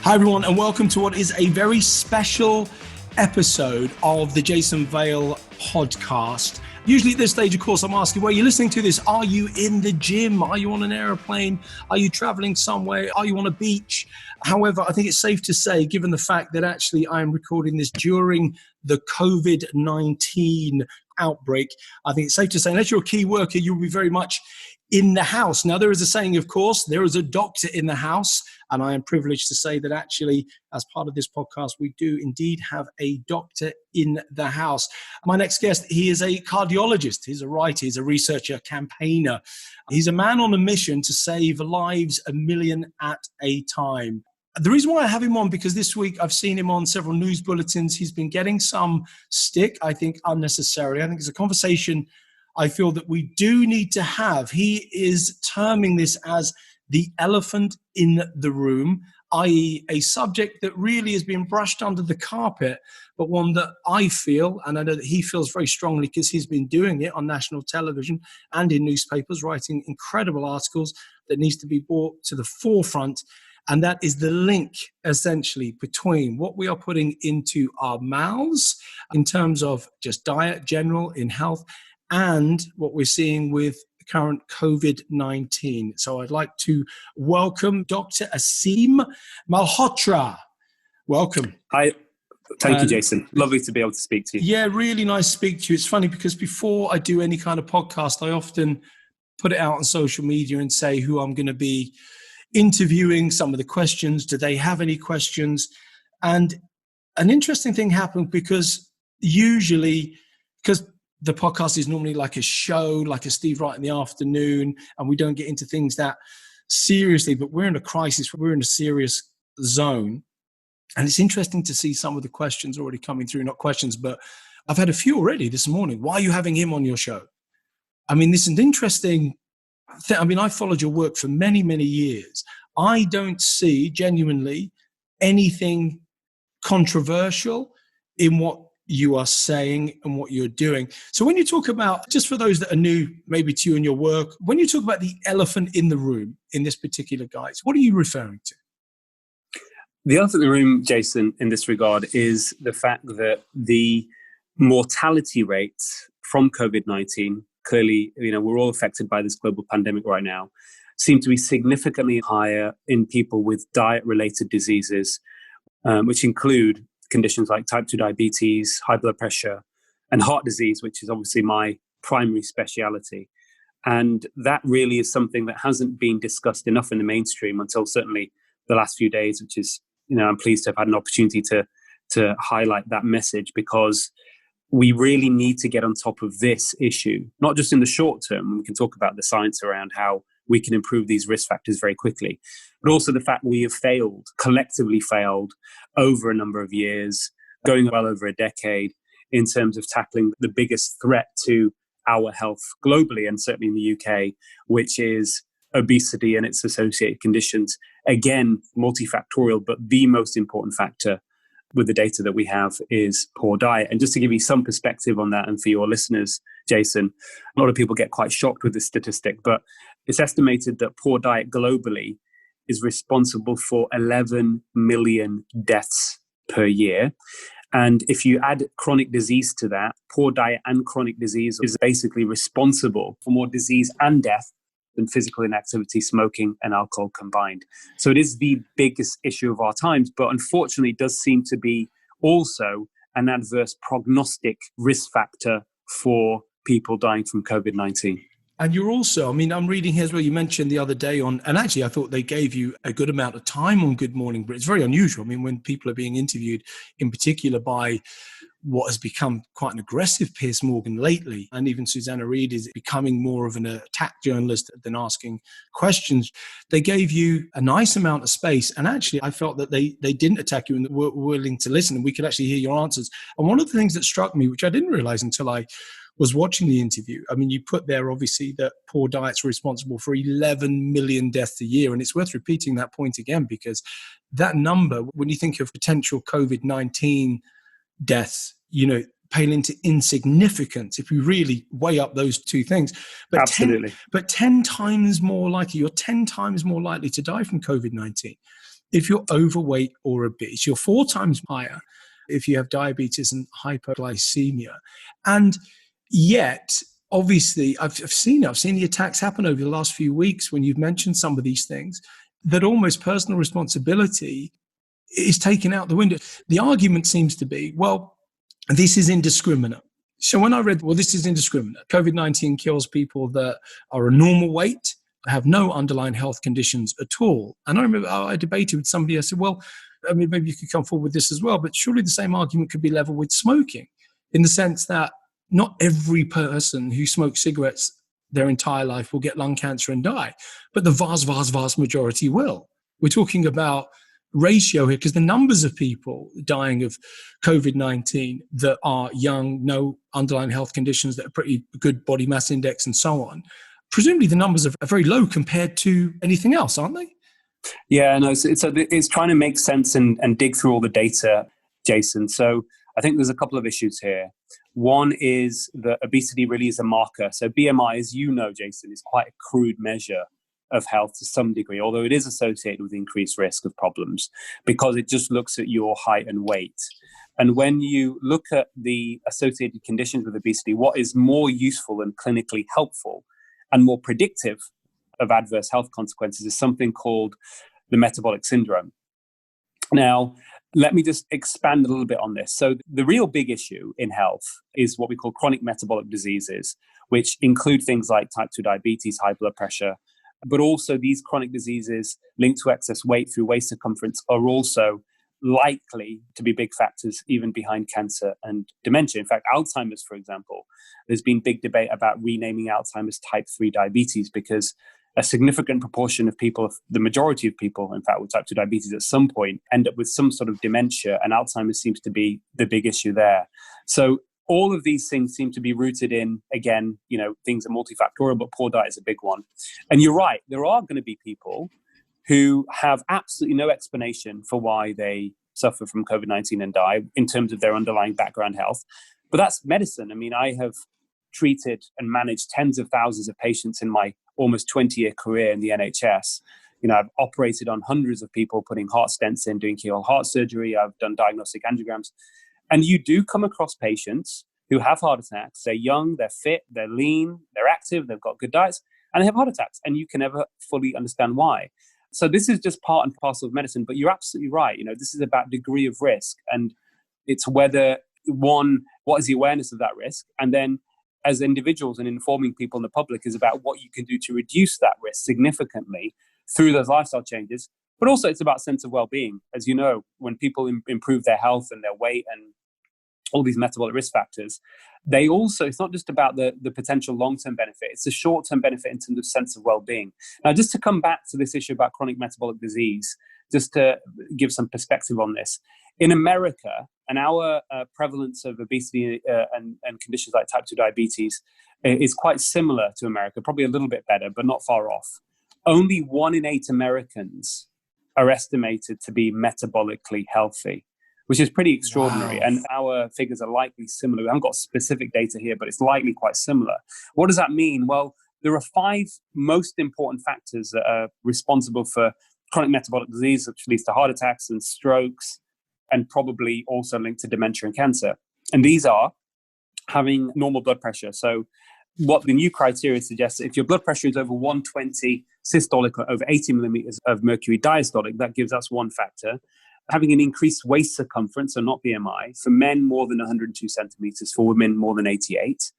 Hi, everyone, and welcome to what is a very special episode of the Jason Vale podcast. Usually at this stage, of course, I'm asking, where you're listening to this, are you in the gym? Are you on an aeroplane? Are you traveling somewhere? Are you on a beach? However, I think it's safe to say, given the fact that actually I am recording this during the COVID-19 outbreak, I think it's safe to say, unless you're a key worker, you'll be very much in the house. Now, there is a saying, of course, there is a doctor in the house. And I am privileged to say that actually, as part of this podcast, we do indeed have a doctor in the house. My next guest, he is a cardiologist. He's a writer. He's a researcher, campaigner. He's a man on a mission to save lives a million at a time. The reason why I have him on, because this week I've seen him on several news bulletins. He's been getting some stick, I think unnecessarily. I think it's a conversation I feel that we do need to have. He is terming this as the elephant in the room, i.e. a subject that really has been brushed under the carpet, but one that I feel, and I know that he feels very strongly because he's been doing it on national television and in newspapers, writing incredible articles, that needs to be brought to the forefront. And that is the link, essentially, between what we are putting into our mouths in terms of just diet, general, in health, and what we're seeing with current COVID-19. So I'd like to welcome Dr. Aseem Malhotra. Welcome. Hi. Thank you, Jason. Lovely to be able to speak to you. Yeah, really nice to speak to you. It's funny because before I do any kind of podcast, I often put it out on social media and say who I'm going to be interviewing, some of the questions. Do they have any questions? And an interesting thing happened because the podcast is normally like a show, like a Steve Wright in the afternoon, and we don't get into things that seriously, but we're in a crisis, we're in a serious zone. And it's interesting to see some of the questions already coming through, not questions, but I've had a few already this morning. Why are you having him on your show? I mean, this is an interesting thing. I mean, I followed your work for many, many years. I don't see genuinely anything controversial in what you are saying and what you're doing. So when you talk about, just for those that are new maybe to you and your work, when you talk about the elephant in the room in this particular guise, what are you referring to? The elephant in the room, Jason, in this regard is the fact that the mortality rates from COVID-19, clearly, we're all affected by this global pandemic right now, seem to be significantly higher in people with diet-related diseases, which include conditions like type 2 diabetes, high blood pressure, and heart disease, which is obviously my primary speciality. And that really is something that hasn't been discussed enough in the mainstream until certainly the last few days, which is, I'm pleased to have had an opportunity to highlight that message, because we really need to get on top of this issue, not just in the short term. We can talk about the science around how we can improve these risk factors very quickly, but also the fact we have collectively failed over a number of years, going well over a decade, in terms of tackling the biggest threat to our health globally, and certainly in the UK, which is obesity and its associated conditions. Again, multifactorial, but the most important factor with the data that we have is poor diet. And just to give you some perspective on that, and for your listeners, Jason, a lot of people get quite shocked with this statistic, but it's estimated that poor diet globally is responsible for 11 million deaths per year. And if you add chronic disease to that, poor diet and chronic disease is basically responsible for more disease and death than physical inactivity, smoking, and alcohol combined. So it is the biggest issue of our times, but unfortunately it does seem to be also an adverse prognostic risk factor for people dying from COVID-19. And you're also, I'm reading here as well, you mentioned the other day and actually I thought they gave you a good amount of time on Good Morning, but it's very unusual. When people are being interviewed, in particular by what has become quite an aggressive Piers Morgan lately, and even Susanna Reid is becoming more of an attack journalist than asking questions. They gave you a nice amount of space, and actually I felt that they didn't attack you and were willing to listen, and we could actually hear your answers. And one of the things that struck me, which I didn't realize until I was watching the interview, you put there obviously that poor diets are responsible for 11 million deaths a year. And it's worth repeating that point again, because that number, when you think of potential COVID-19 deaths, pale into insignificance if you really weigh up those two things. But Absolutely. 10 times more likely, you're 10 times more likely to die from COVID-19. if you're overweight or obese. You're 4 times higher if you have diabetes and hyperglycemia. And yet, obviously, I've seen the attacks happen over the last few weeks when you've mentioned some of these things, that almost personal responsibility is taken out the window. The argument seems to be, well, this is indiscriminate. So when I read, well, this is indiscriminate. COVID-19 kills people that are a normal weight, have no underlying health conditions at all. And I remember I debated with somebody, I said, well, I mean, maybe you could come forward with this as well, but surely the same argument could be leveled with smoking, in the sense that not every person who smokes cigarettes their entire life will get lung cancer and die, but the vast majority will. We're talking about ratio here, because the numbers of people dying of COVID-19 that are young, no underlying health conditions, that are pretty good body mass index and so on, presumably the numbers are very low compared to anything else, aren't they? Yeah, no, it's trying to make sense and dig through all the data, Jason. So I think there's a couple of issues here. One is that obesity really is a marker. So BMI, as you know, Jason, is quite a crude measure of health to some degree, although it is associated with increased risk of problems because it just looks at your height and weight. And when you look at the associated conditions with obesity, what is more useful and clinically helpful and more predictive of adverse health consequences is something called the metabolic syndrome. Now, let me just expand a little bit on this. So the real big issue in health is what we call chronic metabolic diseases, which include things like type 2 diabetes, high blood pressure, but also these chronic diseases linked to excess weight through waist circumference are also likely to be big factors even behind cancer and dementia. In fact, Alzheimer's, for example, there's been big debate about renaming Alzheimer's type 3 diabetes because a significant proportion of people, the majority of people, in fact, with type 2 diabetes at some point end up with some sort of dementia, and Alzheimer's seems to be the big issue there. So all of these things seem to be rooted in, again, things are multifactorial, but poor diet is a big one. And you're right, there are going to be people who have absolutely no explanation for why they suffer from COVID-19 and die in terms of their underlying background health. But that's medicine. I mean, I have treated and managed tens of thousands of patients in my almost 20-year career in the NHS. I've operated on hundreds of people, putting heart stents in, doing keyhole heart surgery. I've done diagnostic angiograms. And you do come across patients who have heart attacks. They're young, they're fit, they're lean, they're active, they've got good diets, and they have heart attacks. And you can never fully understand why. So this is just part and parcel of medicine. But you're absolutely right. This is about degree of risk. And it's whether, one, what is the awareness of that risk? And then as individuals and informing people in the public is about what you can do to reduce that risk significantly through those lifestyle changes. But also it's about sense of well-being. As you know, when people improve their health and their weight and all these metabolic risk factors, they also, it's not just about the potential long-term benefit, it's a short-term benefit in terms of sense of well-being. Now, just to come back to this issue about chronic metabolic disease, just to give some perspective on this, in America, and our prevalence of obesity and conditions like type 2 diabetes is quite similar to America, probably a little bit better, but not far off. Only 1 in 8 Americans are estimated to be metabolically healthy, which is pretty extraordinary. Wow. And our figures are likely similar. We haven't got specific data here, but it's likely quite similar. What does that mean? Well, there are 5 most important factors that are responsible for chronic metabolic disease, which leads to heart attacks and strokes, and probably also linked to dementia and cancer. And these are having normal blood pressure. So what the new criteria suggests, if your blood pressure is over 120 systolic or over 80 millimeters of mercury diastolic, that gives us one factor. Having an increased waist circumference, so not BMI, for men more than 102 centimeters, for women more than 88.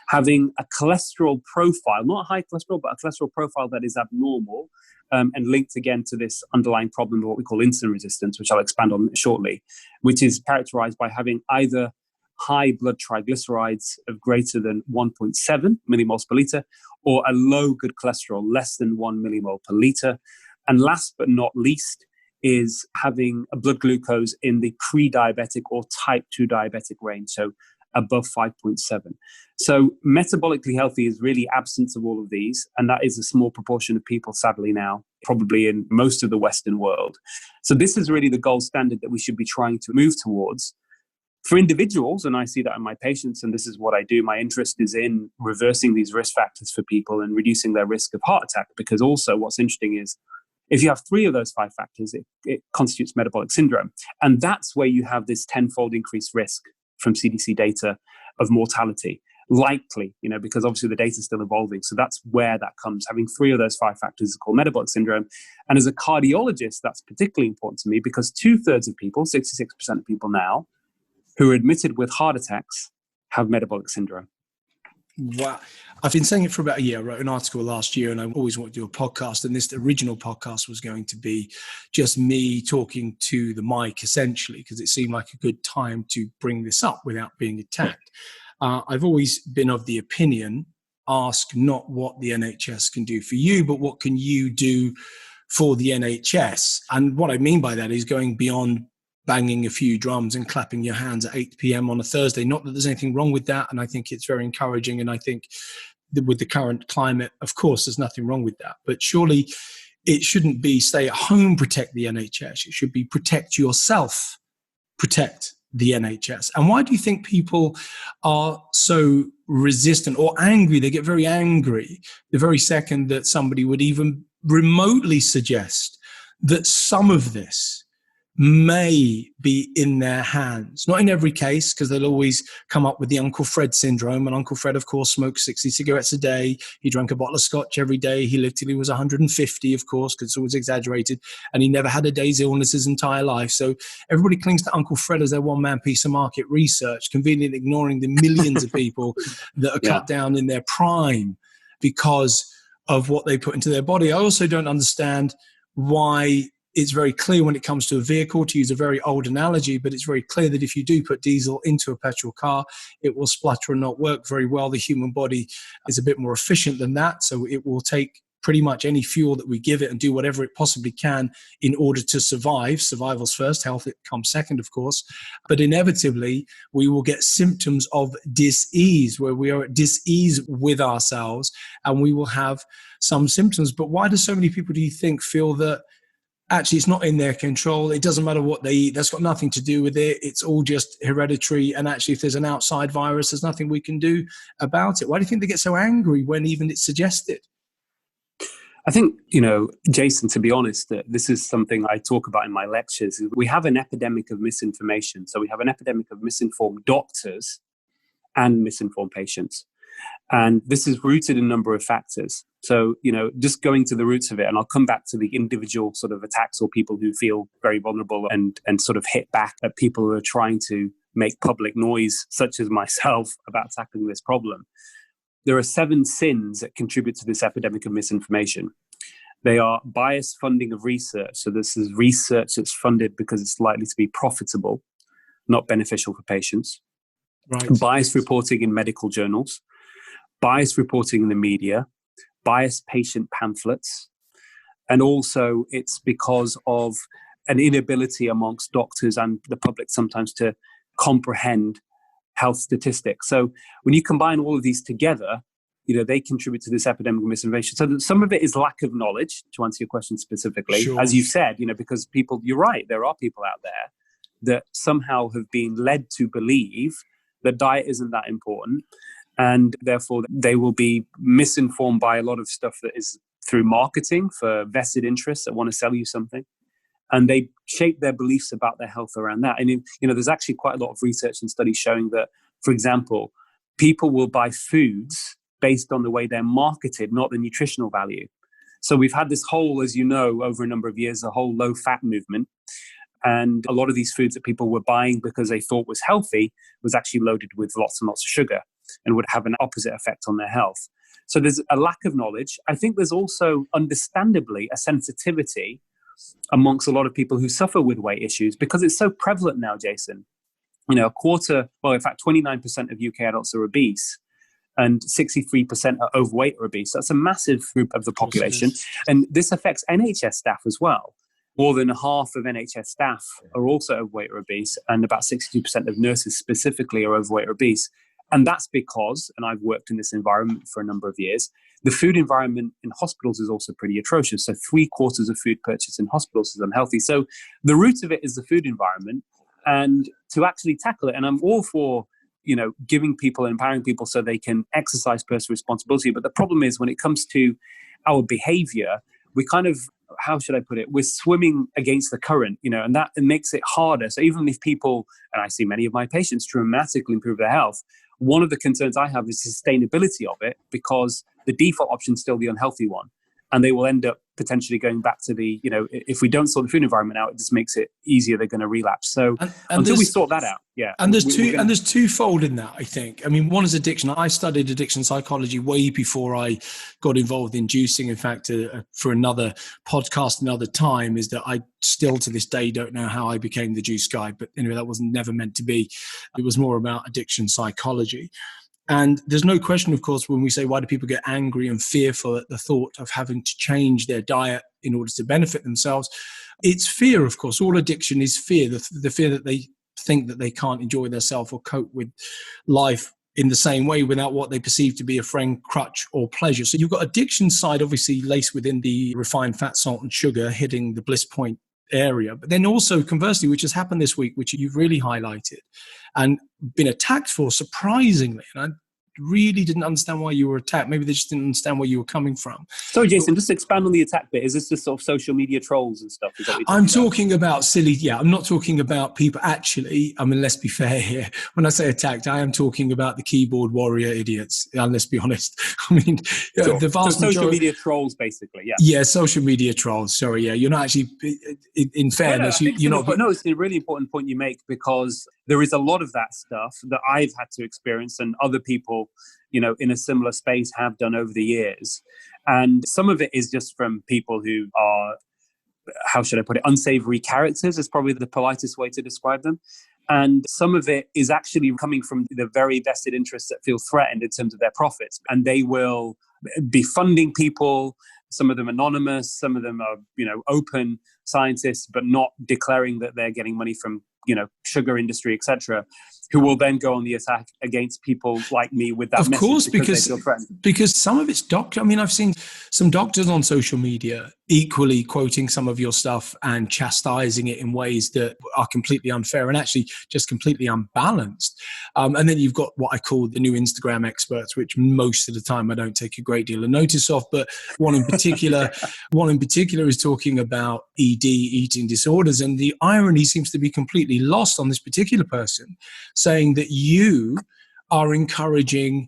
Having a cholesterol profile, not high cholesterol, but a cholesterol profile that is abnormal, and linked again to this underlying problem of what we call insulin resistance, which I'll expand on shortly, which is characterized by having either high blood triglycerides of greater than 1.7 millimoles per liter, or a low good cholesterol, less than 1 millimole per liter. And last but not least, is having a blood glucose in the pre-diabetic or type 2 diabetic range, so above 5.7. So metabolically healthy is really absence of all of these, and that is a small proportion of people, sadly now, probably in most of the Western world. So this is really the gold standard that we should be trying to move towards. For individuals, and I see that in my patients, and this is what I do, my interest is in reversing these risk factors for people and reducing their risk of heart attack, because also what's interesting is If you have 3 of those 5 factors, it constitutes metabolic syndrome. And that's where you have this tenfold increased risk from CDC data of mortality. Likely, because obviously the data is still evolving. So that's where that comes. Having 3 of those 5 factors is called metabolic syndrome. And as a cardiologist, that's particularly important to me because 2/3 of people, 66% of people now, who are admitted with heart attacks have metabolic syndrome. Wow. I've been saying it for about a year. I wrote an article last year and I always wanted to do a podcast. And this original podcast was going to be just me talking to the mic, essentially, because it seemed like a good time to bring this up without being attacked. I've always been of the opinion, ask not what the NHS can do for you, but what can you do for the NHS? And what I mean by that is going beyond banging a few drums and clapping your hands at 8 p.m. on a Thursday. Not that there's anything wrong with that. And I think it's very encouraging. And I think that with the current climate, of course, there's nothing wrong with that. But surely it shouldn't be stay at home, protect the NHS. It should be protect yourself, protect the NHS. And why do you think people are so resistant or angry? They get very angry the very second that somebody would even remotely suggest that some of this may be in their hands. Not in every case, because they'll always come up with the Uncle Fred syndrome. And Uncle Fred, of course, smoked 60 cigarettes a day. He drank a bottle of scotch every day. He lived till he was 150, of course, because it's always exaggerated. And he never had a day's illness his entire life. So everybody clings to Uncle Fred as their one-man piece of market research, conveniently ignoring the millions of people that are cut down in their prime because of what they put into their body. I also don't understand why it's very clear when it comes to a vehicle, to use a very old analogy, but it's very clear that if you do put diesel into a petrol car, it will splutter and not work very well. The human body is a bit more efficient than that. So it will take pretty much any fuel that we give it and do whatever it possibly can in order to survive. Survival's first, health it comes second, of course. But inevitably, we will get symptoms of dis-ease, where we are at dis-ease with ourselves, and we will have some symptoms. But why do so many people, do you think, feel that actually it's not in their control? It doesn't matter what they eat. That's got nothing to do with it. It's all just hereditary. And actually, if there's an outside virus, there's nothing we can do about it. Why do you think they get so angry when even it's suggested? I think, Jason, to be honest, this is something I talk about in my lectures. We have an epidemic of misinformation. So we have an epidemic of misinformed doctors and misinformed patients. And this is rooted in a number of factors. So, just going to the roots of it, and I'll come back to the individual sort of attacks or people who feel very vulnerable and sort of hit back at people who are trying to make public noise, such as myself, about tackling this problem. There are 7 sins that contribute to this epidemic of misinformation. They are biased funding of research. So this is research that's funded because it's likely to be profitable, not beneficial for patients. Right. Biased reporting in medical journals, biased reporting in the media, biased patient pamphlets, and also it's because of an inability amongst doctors and the public sometimes to comprehend health statistics. So when you combine all of these together, they contribute to this epidemic of misinformation. So some of it is lack of knowledge, to answer your question specifically. Sure. As you said, because people, you're right, there are people out there that somehow have been led to believe that diet isn't that important. And therefore, they will be misinformed by a lot of stuff that is through marketing for vested interests that want to sell you something. And they shape their beliefs about their health around that. And, there's actually quite a lot of research and studies showing that, for example, people will buy foods based on the way they're marketed, not the nutritional value. So we've had this whole, as you know, over a number of years, a whole low-fat movement. And a lot of these foods that people were buying because they thought was healthy was actually loaded with lots and lots of sugar and would have an opposite effect on their health. So there's a lack of knowledge. I think there's also, understandably, a sensitivity amongst a lot of people who suffer with weight issues because it's so prevalent now, Jason. A quarter, well, in fact, 29% of UK adults are obese and 63% are overweight or obese. That's a massive group of the population. And this affects NHS staff as well. More than half of NHS staff are also overweight or obese, and about 62% of nurses specifically are overweight or obese. And that's because, and I've worked in this environment for a number of years, the food environment in hospitals is also pretty atrocious. So 3/4 of food purchased in hospitals is unhealthy. So the root of it is the food environment. And to actually tackle it, and I'm all for, giving people and empowering people so they can exercise personal responsibility. But the problem is when it comes to our behavior, we kind of how should I put it? We're swimming against the current, and that makes it harder. So even if people, and I see many of my patients dramatically improve their health, one of the concerns I have is sustainability of it, because the default option is still the unhealthy one. And they will end up potentially going back to the, if we don't sort the food environment out, it just makes it easier. They're going to relapse. So and until we sort that out, yeah. And there's twofold in that, I think. I mean, one is addiction. I studied addiction psychology way before I got involved in juicing. In fact, for another podcast, another time, is that I still to this day don't know how I became the juice guy. But anyway, that wasn't never meant to be. It was more about addiction psychology. And there's no question, of course, when we say, why do people get angry and fearful at the thought of having to change their diet in order to benefit themselves? It's fear, of course. All addiction is fear, the fear that they think that they can't enjoy themselves or cope with life in the same way without what they perceive to be a friend, crutch, or pleasure. So you've got addiction side, obviously laced within the refined fat, salt, and sugar, hitting the bliss point area. But then also, conversely, which has happened this week, which you've really highlighted and been attacked for, surprisingly, and I really didn't understand why you were attacked. Maybe they just didn't understand where you were coming from. Sorry, Jason, just expand on the attack bit. Is this just sort of social media trolls and stuff? I'm talking about silly. Yeah, I'm not talking about people. Actually, I mean, let's be fair here. When I say attacked, I am talking about the keyboard warrior idiots. And let's be honest. I mean, sure. The vast majority, social media trolls, basically. Yeah. Yeah, social media trolls. Sorry. Yeah, you're not actually. In fairness, you're not. No, it's a really important point you make, because there is a lot of that stuff that I've had to experience, and other people, in a similar space have done over the years. And some of it is just from people who are, how should I put it, unsavory characters is probably the politest way to describe them. And some of it is actually coming from the very vested interests that feel threatened in terms of their profits. And they will be funding people, some of them anonymous, some of them are, open scientists, but not declaring that they're getting money from, sugar industry, etc., who will then go on the attack against people like me with that message. Of course, because some of it's doctor. I mean, I've seen some doctors on social media equally quoting some of your stuff and chastising it in ways that are completely unfair and actually just completely unbalanced. And then you've got what I call the new Instagram experts, which most of the time I don't take a great deal of notice of. But one in particular is talking about ED, eating disorders, and the irony seems to be completely lost on this particular person, saying that you are encouraging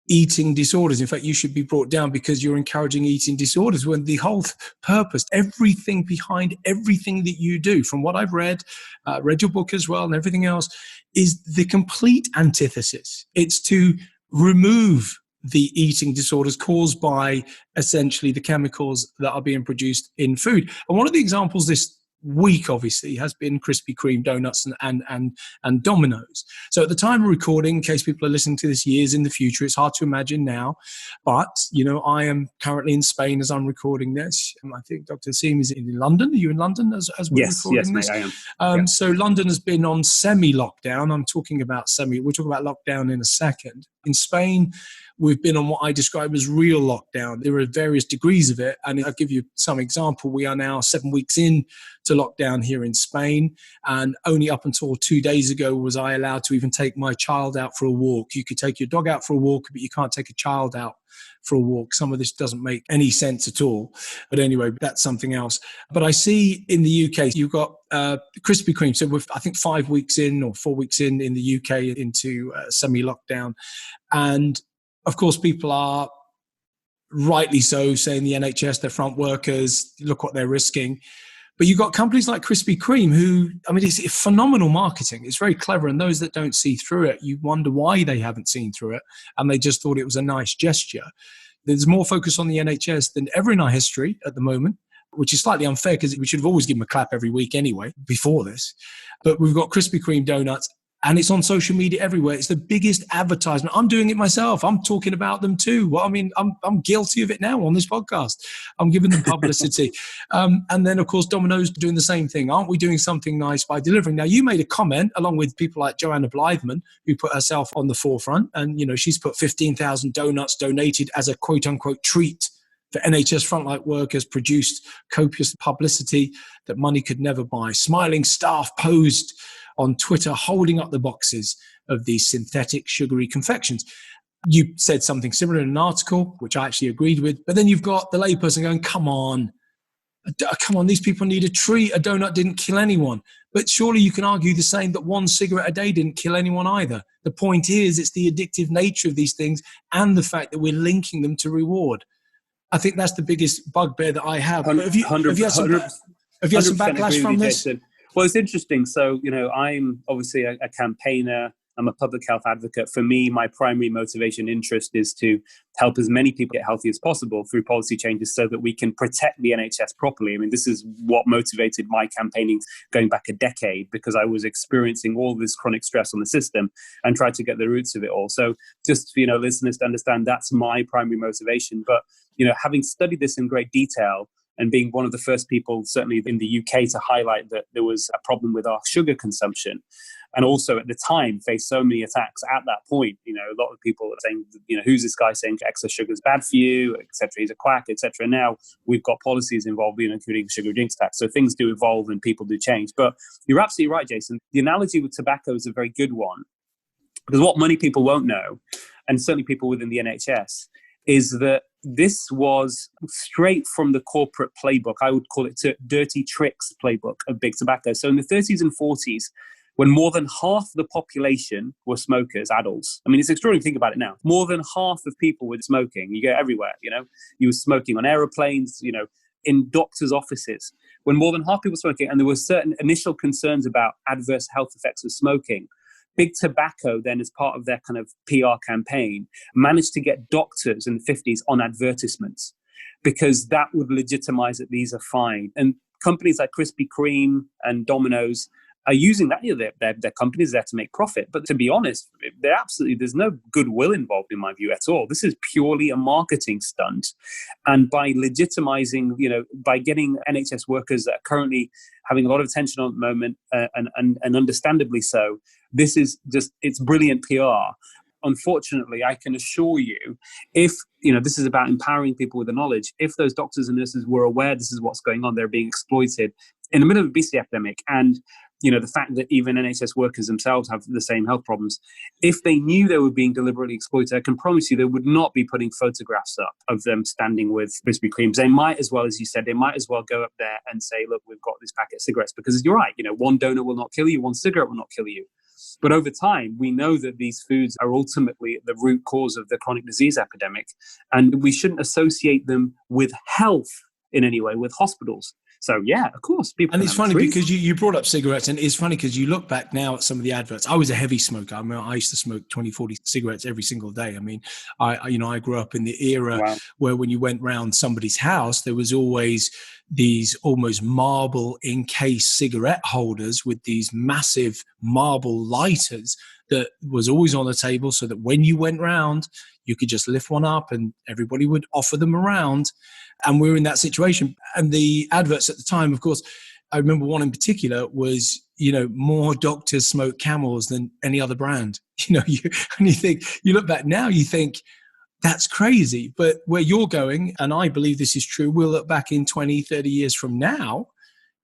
eating disorders. In fact, you should be brought down because you're encouraging eating disorders, when the whole purpose, everything behind everything that you do, from what I've read your book as well and everything else, is the complete antithesis. It's to remove the eating disorders caused by essentially the chemicals that are being produced in food. And one of the examples this week, obviously, has been Krispy Kreme, donuts, and Domino's. So at the time of recording, in case people are listening to this years in the future, it's hard to imagine now. But, I am currently in Spain as I'm recording this. I think Dr. Aseem is in London. Are you in London as we're recording this? Yes, mate, I am. So London has been on semi-lockdown. We'll talk about lockdown in a second. In Spain, we've been on what I describe as real lockdown. There are various degrees of it. And I'll give you some example. We are now 7 weeks in to lockdown here in Spain. And only up until 2 days ago was I allowed to even take my child out for a walk. You could take your dog out for a walk, but you can't take a child out for a walk. Some of this doesn't make any sense at all. But anyway, that's something else. But I see in the UK, you've got Krispy Kreme. So we're, I think, 5 weeks in or 4 weeks in the UK into semi-lockdown. And of course, people are rightly so saying the NHS, their front workers, look what they're risking. But you've got companies like Krispy Kreme who, I mean, it's phenomenal marketing. It's very clever. And those that don't see through it, you wonder why they haven't seen through it. And they just thought it was a nice gesture. There's more focus on the NHS than ever in our history at the moment, which is slightly unfair because we should have always given them a clap every week anyway, before this. But we've got Krispy Kreme donuts. And it's on social media everywhere. It's the biggest advertisement. I'm doing it myself. I'm talking about them too. Well, I mean, I'm guilty of it now on this podcast. I'm giving them publicity. And then, of course, Domino's doing the same thing. Aren't we doing something nice by delivering? Now, you made a comment, along with people like Joanna Blytheman, who put herself on the forefront. And, she's put 15,000 donuts donated as a quote-unquote treat for NHS frontline workers, produced copious publicity that money could never buy. Smiling staff posed on Twitter holding up the boxes of these synthetic sugary confections. You said something similar in an article, which I actually agreed with, but then you've got the layperson going, come on, Come on, these people need a treat. A donut didn't kill anyone. But surely you can argue the same that one cigarette a day didn't kill anyone either. The point is, it's the addictive nature of these things and the fact that we're linking them to reward. I think that's the biggest bugbear that I have. But have you had some backlash from this? Jason. Well, it's interesting. So, I'm obviously a campaigner. I'm a public health advocate. For me, my primary motivation interest is to help as many people get healthy as possible through policy changes so that we can protect the NHS properly. I mean, this is what motivated my campaigning going back a decade, because I was experiencing all this chronic stress on the system and tried to get the roots of it all. So just for, listeners to understand, that's my primary motivation. But, having studied this in great detail, and being one of the first people, certainly in the UK, to highlight that there was a problem with our sugar consumption. And also at the time faced so many attacks at that point. A lot of people are saying, who's this guy saying excess sugar is bad for you, etc. He's a quack, etc. Now we've got policies involved, including sugar drinks tax. So things do evolve and people do change. But you're absolutely right, Jason. The analogy with tobacco is a very good one, because what many people won't know, and certainly people within the NHS, is that this was straight from the corporate playbook. I would call it dirty tricks playbook of big tobacco. So in the 30s and 40s, when more than half the population were smokers, adults. I mean, it's extraordinary to think about it now. More than half of people were smoking. You go everywhere, You were smoking on aeroplanes, in doctors' offices. When more than half people were smoking, and there were certain initial concerns about adverse health effects of smoking, Big Tobacco then, as part of their kind of PR campaign, managed to get doctors in the 50s on advertisements, because that would legitimize that these are fine. And companies like Krispy Kreme and Dominos are using that. Their companies there to make profit. But to be honest, there's no goodwill involved in my view at all. This is purely a marketing stunt. And by legitimizing, by getting NHS workers that are currently having a lot of attention at the moment, and understandably so, this is just, it's brilliant PR. Unfortunately, I can assure you, if, this is about empowering people with the knowledge, if those doctors and nurses were aware this is what's going on, they're being exploited in the middle of an obesity epidemic, and the fact that even NHS workers themselves have the same health problems. If they knew they were being deliberately exploited, I can promise you they would not be putting photographs up of them standing with Krispy Kremes. They might as well, as you said, go up there and say, look, we've got this packet of cigarettes, because you're right, one donut will not kill you, one cigarette will not kill you. But over time, we know that these foods are ultimately the root cause of the chronic disease epidemic, and we shouldn't associate them with health in any way, with hospitals. So, yeah, of course. And it's funny because you brought up cigarettes, and it's funny because you look back now at some of the adverts. I was a heavy smoker. I mean, I used to smoke 20, 40 cigarettes every single day. I mean, I grew up in the era where when you went round somebody's house, there was always these almost marble encased cigarette holders with these massive marble lighters that was always on the table, so that when you went round, you could just lift one up and everybody would offer them around. And we were in that situation. And the adverts at the time, of course, I remember one in particular was, more doctors smoke Camels than any other brand. You look back now, you think, that's crazy. But where you're going, and I believe this is true, we'll look back in 20, 30 years from now,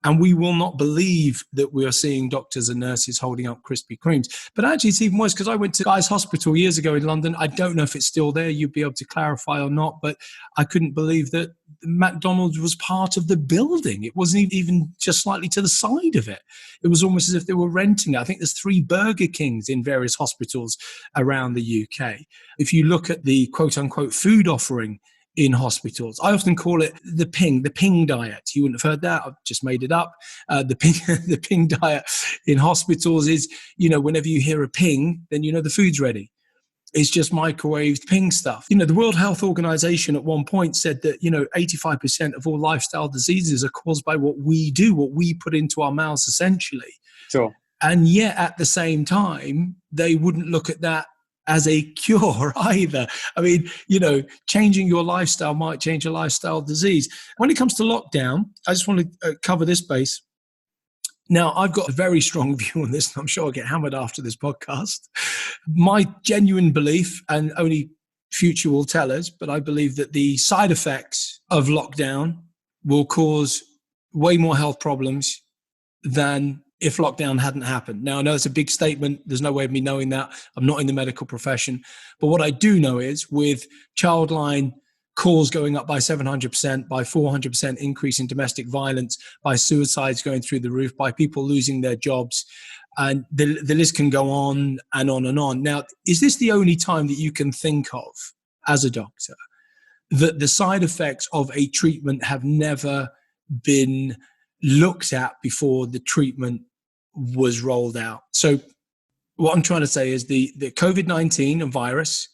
and we will not believe that we are seeing doctors and nurses holding up Krispy Kremes. But actually, it's even worse, because I went to Guy's Hospital years ago in London. I don't know if it's still there. You'd be able to clarify or not. But I couldn't believe that McDonald's was part of the building. It wasn't even just slightly to the side of it. It was almost as if they were renting it. I think there's 3 Burger Kings in various hospitals around the UK. If you look at the quote-unquote food offering in hospitals, I often call it the ping diet. You wouldn't have heard that. I've just made it up. The ping diet in hospitals is, whenever you hear a ping, then the food's ready. It's just microwaved ping stuff. The World Health Organization at one point said that, 85% of all lifestyle diseases are caused by what we do, what we put into our mouths, essentially. Sure. And yet at the same time, they wouldn't look at that as a cure either. I mean, changing your lifestyle might change a lifestyle disease. When it comes to lockdown, I just want to cover this base. Now, I've got a very strong view on this, and I'm sure I'll get hammered after this podcast. My genuine belief, and only future will tell us, but I believe that the side effects of lockdown will cause way more health problems than if lockdown hadn't happened. Now, I know it's a big statement. There's no way of me knowing that. I'm not in the medical profession. But what I do know is with childline calls going up by 700%, by 400% increase in domestic violence, by suicides going through the roof, by people losing their jobs. And the list can go on and on and on. Now, is this the only time that you can think of as a doctor that the side effects of a treatment have never been looked at before the treatment was rolled out? So what I'm trying to say is the COVID-19 virus,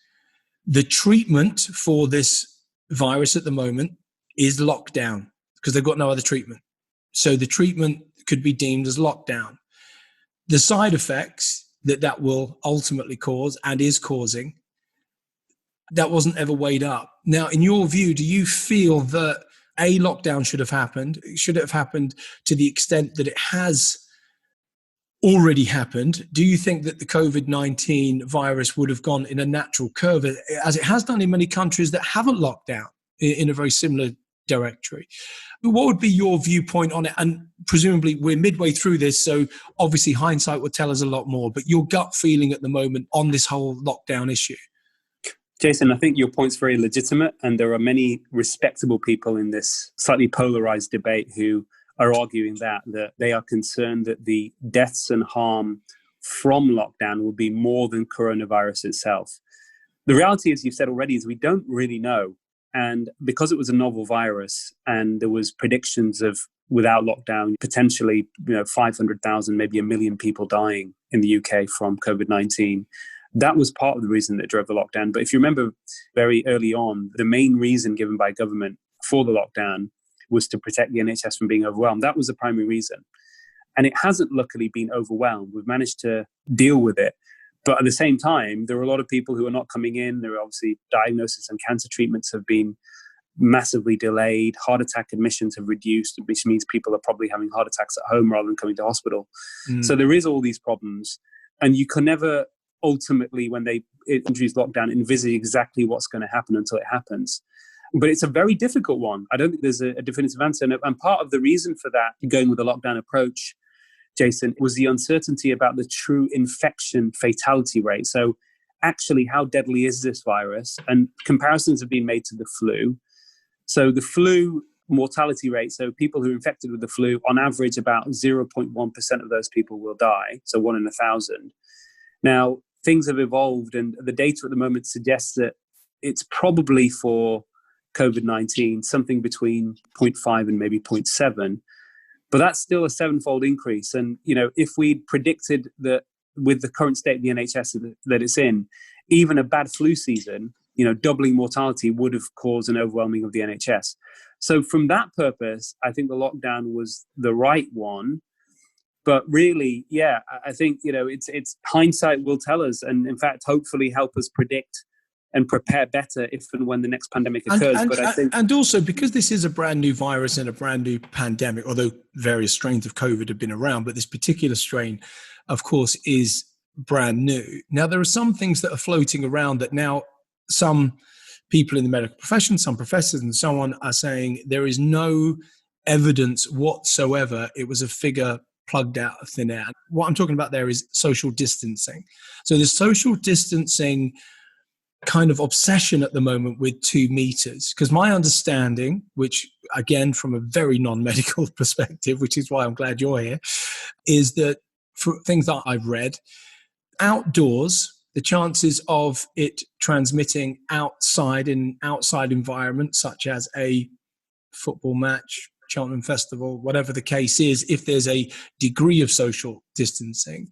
the treatment for this virus at the moment is lockdown because they've got no other treatment. So the treatment could be deemed as lockdown. The side effects that will ultimately cause and is causing, that wasn't ever weighed up. Now, in your view, do you feel that a lockdown should have happened? Should it have happened to the extent that it has already happened? Do you think that the COVID-19 virus would have gone in a natural curve, as it has done in many countries that haven't locked down in a very similar directory? What would be your viewpoint on it? And presumably we're midway through this, so obviously hindsight will tell us a lot more, but your gut feeling at the moment on this whole lockdown issue? Jason, I think your point's very legitimate, and there are many respectable people in this slightly polarized debate who are arguing that they are concerned that the deaths and harm from lockdown will be more than coronavirus itself. The reality, as you've said already, is we don't really know. And because it was a novel virus and there was predictions of, without lockdown, potentially 500,000, maybe 1 million people dying in the UK from COVID-19, that was part of the reason that drove the lockdown. But if you remember very early on, the main reason given by government for the lockdown was to protect the NHS from being overwhelmed. That was the primary reason. And it hasn't luckily been overwhelmed. We've managed to deal with it. But at the same time, there are a lot of people who are not coming in. There are obviously diagnosis and cancer treatments have been massively delayed. Heart attack admissions have reduced, which means people are probably having heart attacks at home rather than coming to hospital. So there is all these problems. And you can never ultimately, when they introduce lockdown, envisage exactly what's going to happen until it happens. But it's a very difficult one. I don't think there's a definitive answer. And part of the reason for that, going with the lockdown approach, Jason, was the uncertainty about the true infection fatality rate. So actually, how deadly is this virus? And comparisons have been made to the flu. So the flu mortality rate, so people who are infected with the flu, on average, about 0.1% of those people will die. So 1 in 1,000. Now, things have evolved, and the data at the moment suggests that it's probably for COVID-19 something between 0.5 and maybe 0.7. But that's still a 7-fold increase. And, if we'd predicted that with the current state of the NHS that it's in, even a bad flu season, doubling mortality would have caused an overwhelming of the NHS. So from that purpose, I think the lockdown was the right one. But really, I think, it's hindsight will tell us, and in fact, hopefully help us predict and prepare better if and when the next pandemic occurs. And also, because this is a brand new virus and a brand new pandemic, although various strains of COVID have been around, but this particular strain, of course, is brand new. Now, there are some things that are floating around that now some people in the medical profession, some professors and so on, are saying there is no evidence whatsoever it was a figure plugged out of thin air. What I'm talking about there is social distancing. So the social distancing kind of obsession at the moment with 2 meters, because my understanding, which again from a very non-medical perspective, which is why I'm glad you're here, is that for things that I've read, outdoors, the chances of it transmitting outside in outside environments such as a football match, Cheltenham Festival, whatever the case is, if there's a degree of social distancing,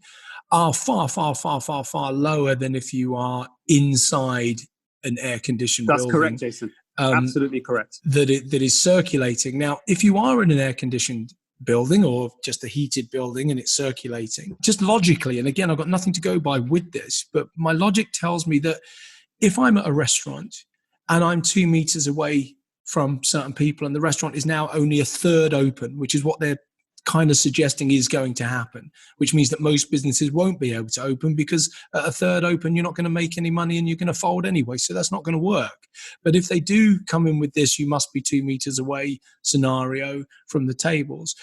are far, far, far, far, far lower than if you are inside an air-conditioned building. That's correct, Jason. Absolutely correct. That is circulating. Now, if you are in an air-conditioned building or just a heated building and it's circulating, just logically, and again, I've got nothing to go by with this, but my logic tells me that if I'm at a restaurant and I'm 2 meters away from certain people and the restaurant is now only a third open, which is what they're kind of suggesting is going to happen, which means that most businesses won't be able to open because at a third open, you're not going to make any money and you're going to fold anyway. So that's not going to work. But if they do come in with this, you must be 2 meters away scenario from the tables.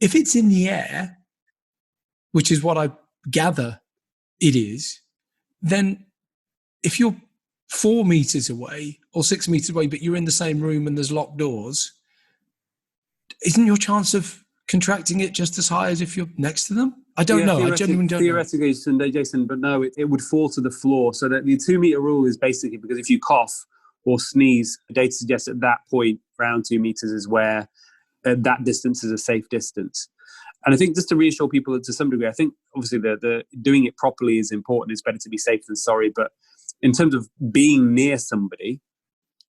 If it's in the air, which is what I gather it is, then if you're 4 meters away or 6 meters away, but you're in the same room and there's locked doors, isn't your chance of contracting it just as high as if you're next to them? I don't know. I genuinely don't know. Theoretically, Jason, but no, it would fall to the floor. So that the 2 meter rule is basically because if you cough or sneeze, data suggests at that point, around 2 meters is where that distance is a safe distance. And I think just to reassure people to some degree, I think obviously the doing it properly is important. It's better to be safe than sorry. But in terms of being near somebody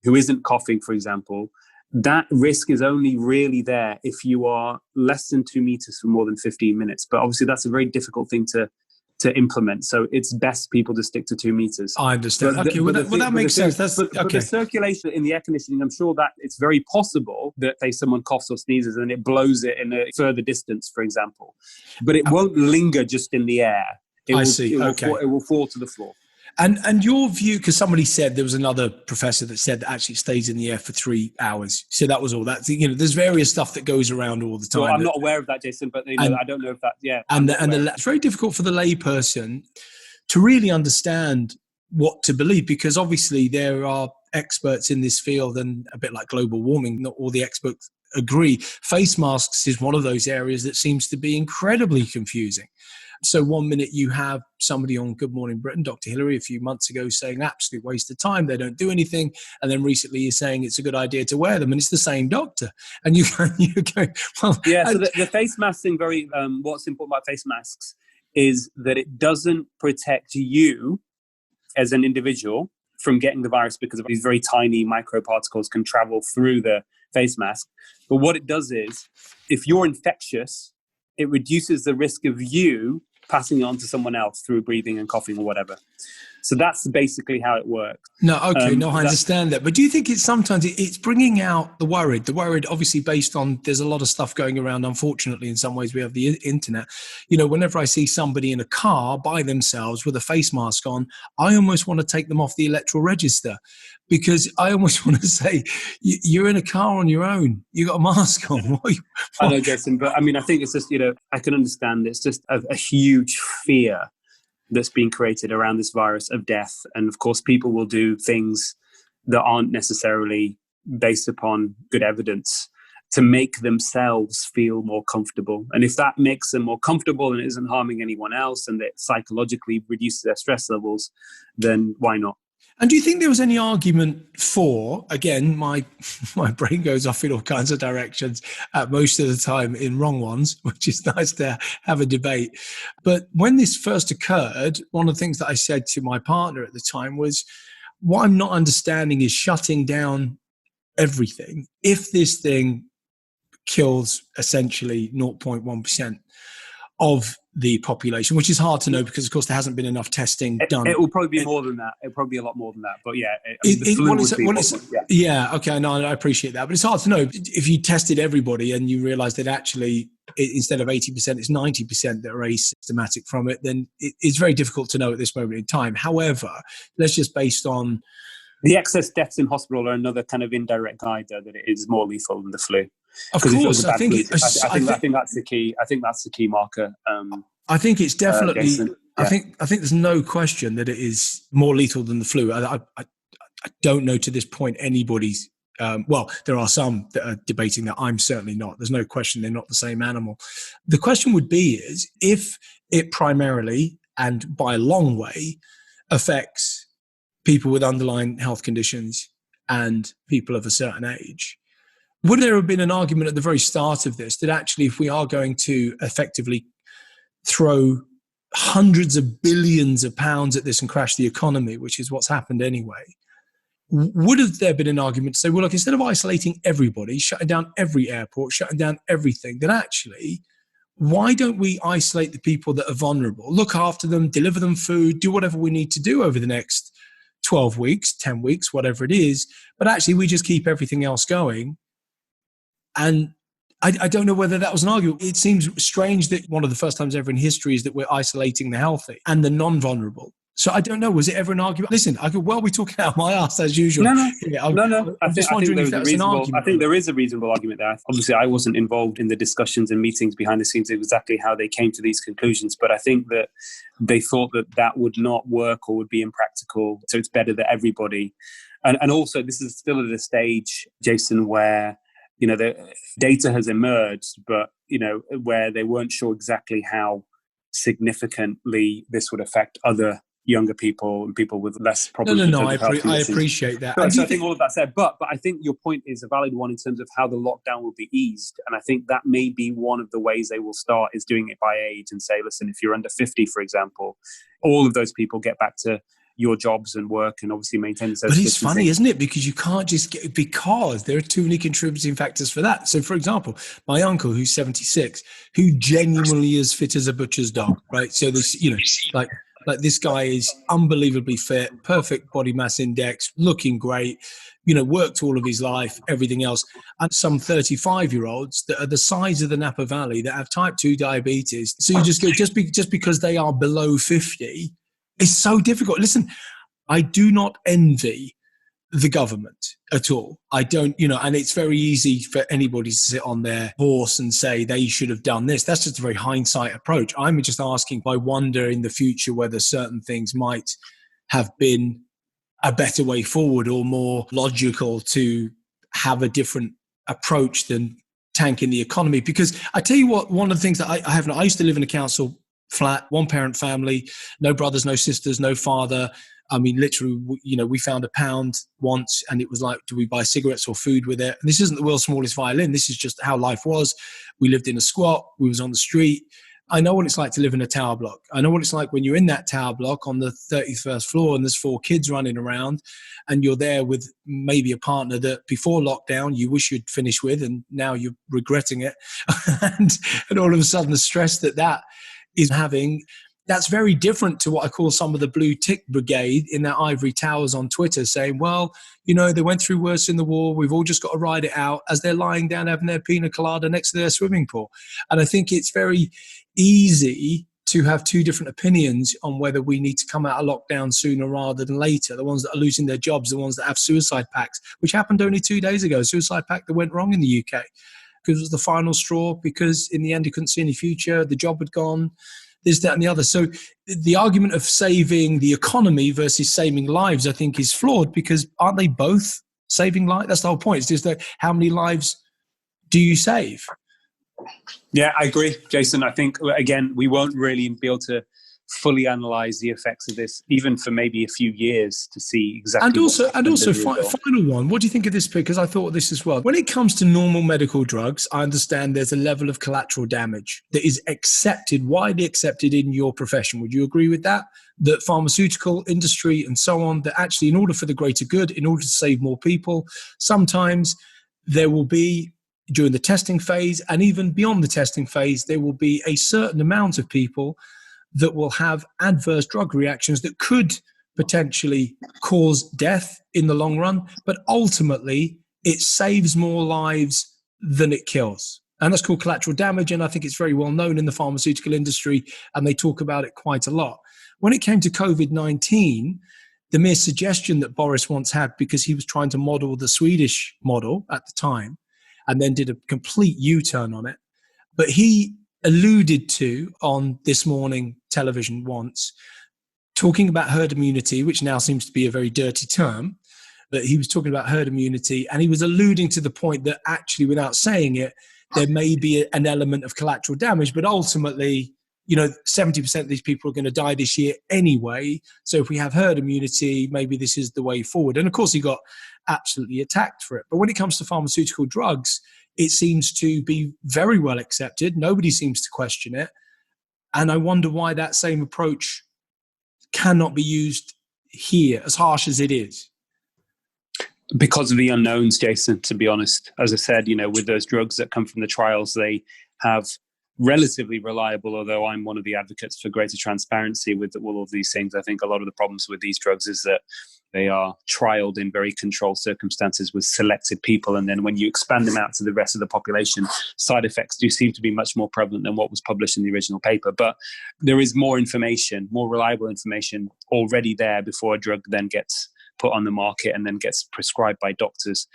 who isn't coughing, for example, that risk is only really there if you are less than 2 meters for more than 15 minutes. But obviously that's a very difficult thing to implement. So it's best people to stick to 2 meters. I understand. Okay, that makes sense. But the circulation in the air conditioning, I'm sure that it's very possible that, say, someone coughs or sneezes and it blows it in a further distance, for example. But it won't linger just in the air. It will fall to the floor. And your view, because somebody said, there was another professor that said that actually it stays in the air for 3 hours. So that was all that. There's various stuff that goes around all the time. Well, I'm not aware of that, Jason, but I don't know if that, it's very difficult for the layperson to really understand what to believe, because obviously there are experts in this field, and a bit like global warming, not all the experts agree. Face masks is one of those areas that seems to be incredibly confusing. So 1 minute you have somebody on Good Morning Britain, Dr. Hillary, a few months ago saying absolute waste of time, they don't do anything. And then recently you're saying it's a good idea to wear them, and it's the same doctor. And you're going, well... Yeah, so the face mask thing, what's important about face masks is that it doesn't protect you as an individual from getting the virus, because of these very tiny microparticles can travel through the face mask. But what it does is, if you're infectious, it reduces the risk of you passing it on to someone else through breathing and coughing or whatever. So that's basically how it works. No, okay, I understand that. But do you think it's sometimes it's bringing out the worried obviously based on, there's a lot of stuff going around, unfortunately, in some ways we have the internet. Whenever I see somebody in a car by themselves with a face mask on, I almost want to take them off the electoral register, because I almost want to say, you're in a car on your own. You got a mask on. I know, Jason, but I mean, I think it's just, I can understand it's just a huge fear that's being created around this virus of death. And of course, people will do things that aren't necessarily based upon good evidence to make themselves feel more comfortable. And if that makes them more comfortable and it isn't harming anyone else, and that psychologically reduces their stress levels, then why not? And do you think there was any argument for, again, my brain goes off in all kinds of directions most of the time in wrong ones, which is nice to have a debate. But when this first occurred, one of the things that I said to my partner at the time was, what I'm not understanding is shutting down everything. If this thing kills essentially 0.1% of the population, which is hard to know because, of course, there hasn't been enough testing done. It will probably be more than that. It'll probably be a lot more than that. But yeah, okay, no, I appreciate that. But it's hard to know. If you tested everybody and you realised that actually instead of 80%, it's 90% that are asymptomatic from it, then it's very difficult to know at this moment in time. However, let's just based on... The excess deaths in hospital are another kind of indirect guide, though, that it is more lethal than the flu. Of course, I think that's the key. I think that's the key marker. I think it's definitely. Yeah. I think there's no question that it is more lethal than the flu. I don't know to this point anybody's. Well, there are some that are debating that. I'm certainly not. There's no question they're not the same animal. The question would be is if it primarily and by a long way affects people with underlying health conditions and people of a certain age. Would there have been an argument at the very start of this that actually, if we are going to effectively throw hundreds of billions of pounds at this and crash the economy, which is what's happened anyway, would have there been an argument to say, well, look, instead of isolating everybody, shutting down every airport, shutting down everything, then actually, why don't we isolate the people that are vulnerable, look after them, deliver them food, do whatever we need to do over the next 12 weeks, 10 weeks, whatever it is, but actually we just keep everything else going. And I don't know whether that was an argument. It seems strange that one of the first times ever in history is that we're isolating the healthy and the non-vulnerable. So I don't know. Was it ever an argument? Listen, I could well be talking out my ass as usual. No. I'm just wondering if that's an argument. I think there is a reasonable argument there. Obviously, I wasn't involved in the discussions and meetings behind the scenes exactly how they came to these conclusions, but I think that they thought that would not work or would be impractical. So it's better that everybody. And also, this is still at a stage, Jason, where the data has emerged, but where they weren't sure exactly how significantly this would affect other younger people and people with less problems. No. I appreciate that. So I think all of that said, but I think your point is a valid one in terms of how the lockdown will be eased. And I think that may be one of the ways they will start is doing it by age and say, listen, if you're under 50, for example, all of those people get back to your jobs and work and obviously maintain social distancing. But it's funny, isn't it? Because you can't just because there are too many contributing factors for that. So, for example, my uncle, who's 76, who genuinely is fit as a butcher's dog, right? So this, like this guy is unbelievably fit, perfect body mass index, looking great, worked all of his life, everything else. And some 35-year-olds that are the size of the Napa Valley that have type 2 diabetes. So you just go, just because they are below 50, it's so difficult. Listen, I do not envy the government at all. I don't, and it's very easy for anybody to sit on their horse and say they should have done this. That's just a very hindsight approach. I'm just asking, I wonder in the future whether certain things might have been a better way forward or more logical to have a different approach than tanking the economy. Because I tell you what, one of the things that I used to live in a council flat, one parent family, no brothers, no sisters, no father. I mean, literally, we found £1 once and it was like, do we buy cigarettes or food with it? And this isn't the world's smallest violin. This is just how life was. We lived in a squat. We was on the street. I know what it's like to live in a tower block. I know what it's like when you're in that tower block on the 31st floor and there's 4 kids running around and you're there with maybe a partner that before lockdown you wish you'd finished with and now you're regretting it. and all of a sudden the stress that is having, that's very different to what I call some of the blue tick brigade in their ivory towers on Twitter saying, well, they went through worse in the war. We've all just got to ride it out as they're lying down having their pina colada next to their swimming pool. And I think it's very easy to have two different opinions on whether we need to come out of lockdown sooner rather than later. The ones that are losing their jobs, the ones that have suicide pacts, which happened only 2 days ago, a suicide pact that went wrong in the UK because it was the final straw, because in the end you couldn't see any future, the job had gone, this, that, and the other. So the argument of saving the economy versus saving lives, I think, is flawed because aren't they both saving lives? That's the whole point. It's just that how many lives do you save? Yeah, I agree, Jason. I think, again, we won't really be able to fully analyze the effects of this, even for maybe a few years, to see exactly. And also, final one. What do you think of this? Because I thought of this as well. When it comes to normal medical drugs, I understand there's a level of collateral damage that is widely accepted in your profession. Would you agree with that? That pharmaceutical industry and so on, that actually, in order for the greater good, in order to save more people, sometimes there will be, during the testing phase and even beyond the testing phase, there will be a certain amount of people that will have adverse drug reactions that could potentially cause death in the long run, but ultimately it saves more lives than it kills. And that's called collateral damage, and I think it's very well known in the pharmaceutical industry, and they talk about it quite a lot. When it came to COVID-19, the mere suggestion that Boris once had, because he was trying to model the Swedish model at the time, and then did a complete U-turn on it, but he alluded to on This Morning television once, talking about herd immunity, which now seems to be a very dirty term, but he was talking about herd immunity, and he was alluding to the point that actually, without saying it, there may be an element of collateral damage, but ultimately, 70% of these people are going to die this year anyway. So if we have herd immunity, maybe this is the way forward. And of course, he got absolutely attacked for it. But when it comes to pharmaceutical drugs, it seems to be very well accepted. Nobody seems to question it. And I wonder why that same approach cannot be used here, as harsh as it is. Because of the unknowns, Jason, to be honest. As I said, with those drugs that come from the trials, they have relatively reliable, although I'm one of the advocates for greater transparency with all of these things. I think a lot of the problems with these drugs is that they are trialed in very controlled circumstances with selected people. And then when you expand them out to the rest of the population, side effects do seem to be much more prevalent than what was published in the original paper. But there is more information, more reliable information already there before a drug then gets put on the market and then gets prescribed by doctors.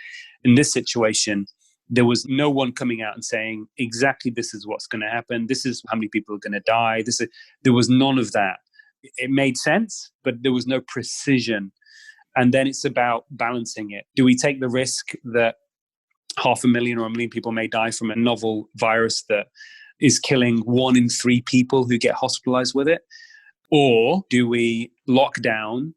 In this situation, there was no one coming out and saying exactly this is what's going to happen. This is how many people are going to die. There was none of that. It made sense, but there was no precision. And then it's about balancing it. Do we take the risk that 500,000 or 1 million people may die from a novel virus that is killing 1 in 3 people who get hospitalized with it? Or do we lock down,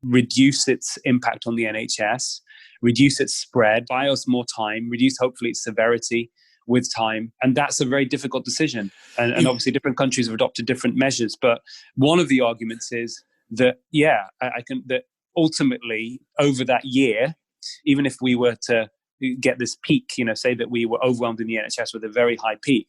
reduce its impact on the NHS, reduce its spread, buy us more time, reduce hopefully its severity with time? And that's a very difficult decision. And obviously different countries have adopted different measures. But one of the arguments is that, that ultimately over that year, even if we were to get this peak, say that we were overwhelmed in the NHS with a very high peak,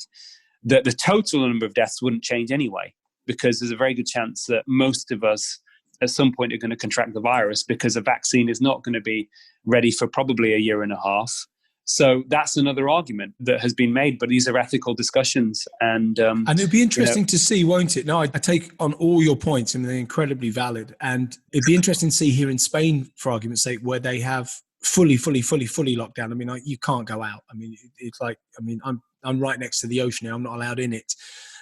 that the total number of deaths wouldn't change anyway, because there's a very good chance that most of us at some point are going to contract the virus, because a vaccine is not going to be ready for probably a year and a half. So that's another argument that has been made, but these are ethical discussions. And it'd be interesting to see, won't it? No, I take on all your points and they're incredibly valid. And it'd be interesting to see here in Spain, for argument's sake, where they have fully locked down. I mean, you can't go out. I mean, it's like, I'm right next to the ocean here. I'm not allowed in it.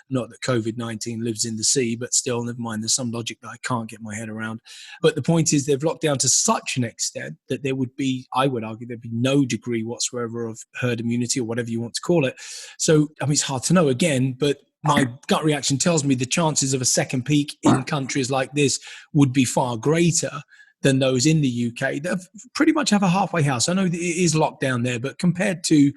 Not that COVID-19 lives in the sea, but still, never mind, there's some logic that I can't get my head around. But the point is they've locked down to such an extent that there would be, I would argue, there'd be no degree whatsoever of herd immunity or whatever you want to call it. So, it's hard to know again, but my gut reaction tells me the chances of a second peak in countries like this would be far greater than those in the UK that pretty much have a halfway house. I know that it is locked down there, but compared to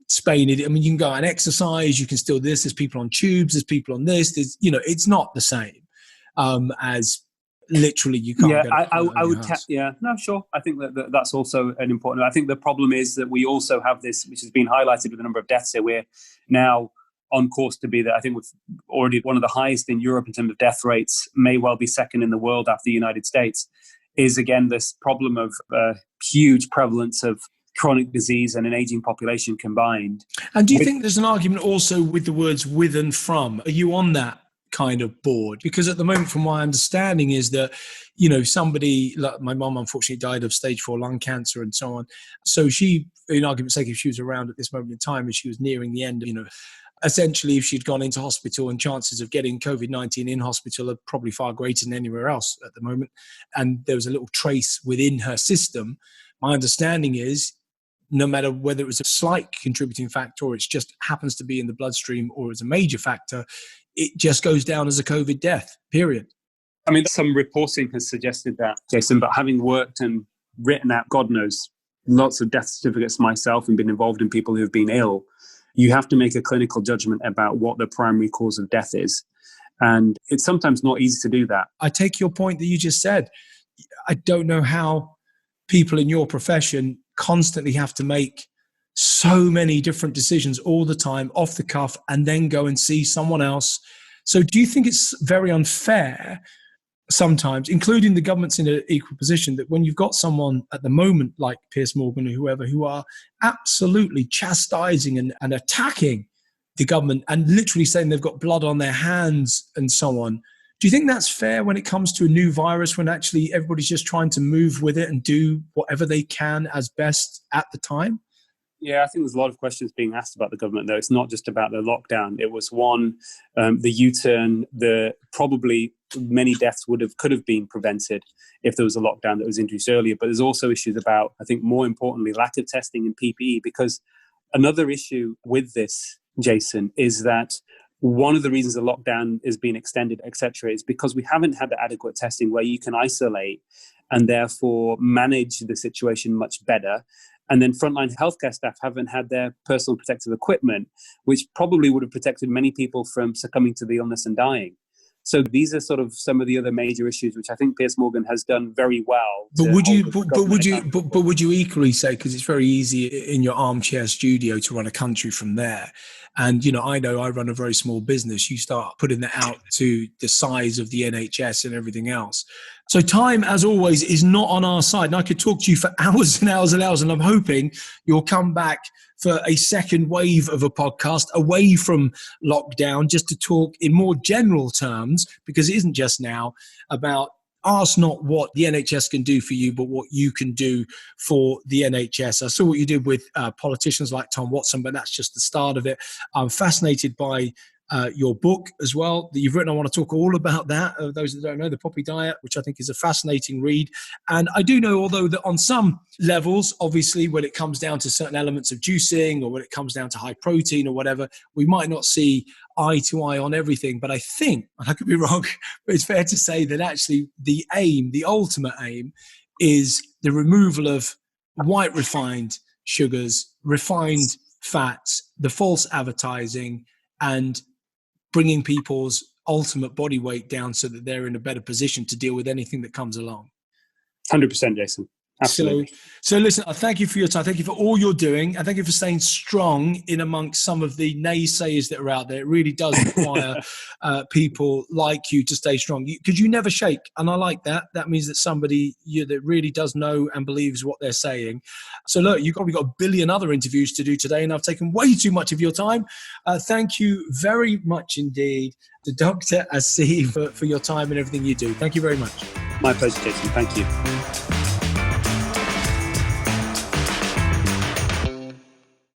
Spain, you can go and exercise, you can still do this, there's people on tubes, there's people on this, it's not the same as literally you can't get I would sure. I think that's also an important. I think the problem is that we also have this, which has been highlighted with the number of deaths here. We're now on course to be I think we've already one of the highest in Europe in terms of death rates, may well be second in the world after the United States, is again this problem of huge prevalence of chronic disease and an aging population combined. And do you think there's an argument also with the words with and from? Are you on that kind of board? Because at the moment, from my understanding, is that, somebody, like my mom unfortunately died of stage 4 lung cancer and so on. So she, in argument's sake, if she was around at this moment in time and she was nearing the end, essentially if she'd gone into hospital, and chances of getting COVID-19 in hospital are probably far greater than anywhere else at the moment. And there was a little trace within her system. My understanding is, no matter whether it was a slight contributing factor or it just happens to be in the bloodstream or it's a major factor, it just goes down as a COVID death, period. Some reporting has suggested that, Jason, but having worked and written out, God knows, lots of death certificates myself and been involved in people who have been ill, you have to make a clinical judgment about what the primary cause of death is. And it's sometimes not easy to do that. I take your point that you just said. I don't know how people in your profession constantly have to make so many different decisions all the time off the cuff and then go and see someone else. So do you think it's very unfair sometimes, including the government's in an equal position, that when you've got someone at the moment like Piers Morgan or whoever who are absolutely chastising and attacking the government and literally saying they've got blood on their hands and so on, do you think that's fair when it comes to a new virus, when actually everybody's just trying to move with it and do whatever they can as best at the time? Yeah, I think there's a lot of questions being asked about the government, though. It's not just about the lockdown. It was one, the U-turn, probably many deaths could have been prevented if there was a lockdown that was introduced earlier. But there's also issues about, I think more importantly, lack of testing and PPE, because another issue with this, Jason, is that one of the reasons the lockdown is being extended, etc., is because we haven't had the adequate testing where you can isolate and therefore manage the situation much better. And then frontline healthcare staff haven't had their personal protective equipment, which probably would have protected many people from succumbing to the illness and dying. So these are sort of some of the other major issues, which I think Piers Morgan has done very well. But would you equally say, because it's very easy in your armchair studio to run a country from there, and I know I run a very small business. You start putting that out to the size of the NHS and everything else. So time, as always, is not on our side. And I could talk to you for hours and hours and hours, and I'm hoping you'll come back for a second wave of a podcast away from lockdown, just to talk in more general terms, because it isn't just now about ask not what the NHS can do for you, but what you can do for the NHS. I saw what you did with politicians like Tom Watson, but that's just the start of it. I'm fascinated by your book as well that you've written. I want to talk all about that. Those that don't know, The Poppy Diet, which I think is a fascinating read. And I do know, although, that on some levels, obviously, when it comes down to certain elements of juicing or when it comes down to high protein or whatever, we might not see eye to eye on everything. But I think, and I could be wrong, but it's fair to say that actually the aim, the ultimate aim, is the removal of white refined sugars, refined fats, the false advertising, and bringing people's ultimate body weight down so that they're in a better position to deal with anything that comes along. 100%, Jason. Absolutely. So listen, I thank you for your time. Thank you for all you're doing. And thank you for staying strong in amongst some of the naysayers that are out there. It really does require people like you to stay strong, because you never shake. And I like that. That means that somebody that really does know and believes what they're saying. So look, you've probably got a billion other interviews to do today, and I've taken way too much of your time. Thank you very much indeed to Dr. Aseem for your time and everything you do. Thank you very much. My pleasure, Jason. Thank you.